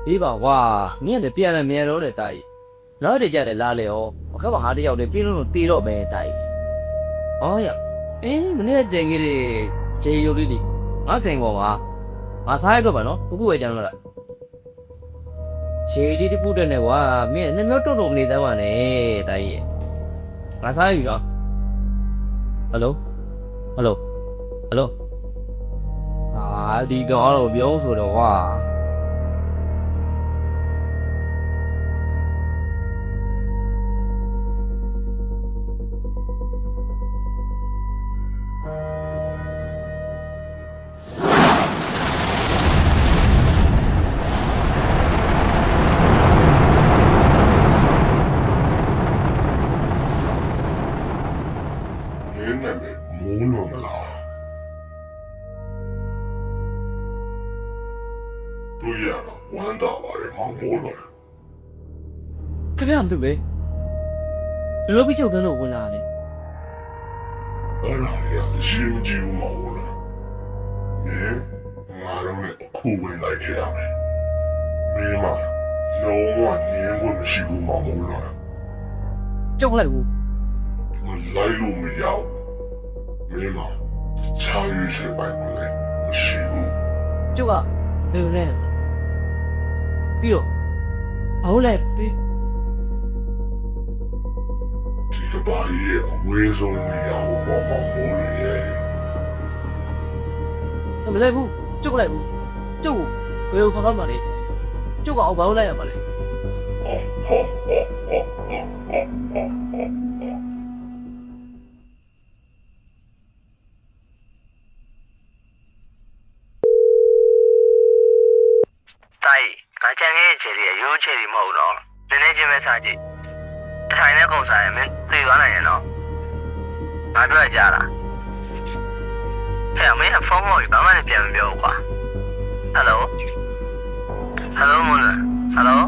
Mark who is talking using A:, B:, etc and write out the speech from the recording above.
A: အေးပါကွာမင်းလည်းပြန်လည်းမြန်တော့တယ်တာကြီးနောက်တကြတယ်လားလေဩအခက်ပါဟာတယောက်တည်းပြင်းလို့တေတော့မယ်တာကြီးအော်ရမနေ့ကကြင်ကြီးတွေခြေရုပ်လေးတွေငါကြင်ပေါ်မှာငါစားရတော့ပါနော်ခုပဲကြမ်းတော့လားခြေဒီတပုတဲ့နဲ့ကွာမင်းနှစ်မျိုးတုံတုံမနေသမ်းပါနဲ့တာကြီးငါစားယူရောဟယ်လိုဒီကောင်တော့ပြောဆိုတော့ကွာ
B: မိုးလုံးမလားတို့ရတော့ဝမ်းသာပါတယ်မောင်မိုးလုံး
A: ခင်ဗျာမသိဘူးလေလောပြီးချုပ်ကန်းတော့ဝင်လာတယ်
B: အဲ့ဒါရရှင်ကြည့်ဦးမောင်မိုးလုံးမင်းငါတို့နဲ့အခုဝင်လိုက်ခဲ့ရမယ်မင်းမလုံးဝနင်းဖို့မရှိဘူးမောင်မိုးလုံး
A: ကျုံလိုက်ဘူး
B: မလိုက်လို့မရဘူးမင်းမချာရွှေ့ပိုင်မလဲမရှိဘူး
A: ကျုပ်ကဘယ်လိုလဲပြီးတော့ဘာလို့လဲပြီး
B: ဒီကဘာရဲ့အဝေးဆုံးနေရာကိုပေါ်မှာမိုးလို့ရဲ့
A: မလဲဘူးကျုပ်လိုက်ဘူးကျုပ်ဘယ်လိုခေါ်တော့မှလဲကျုပ်ကအောင်ဘာလို့လိုက်ရမှာလဲ
C: ငါချန်ခဲ့တဲ့ခြေတွေရိုးခြေတွေမဟုတ်တော့နည်းနည်းချင်းပဲစားကြည့်တထိုင်နဲ့ကုန်စားရင်မင်းသိသွားနိုင်ရင်တော့ငါပြောကြလားဟဲ့မင်းဖုန်းမော်ပြီးဘာမှလည်းပြန်မပြောဘူးကွာဟယ်လိုမိုးလွန်ဟယ်လို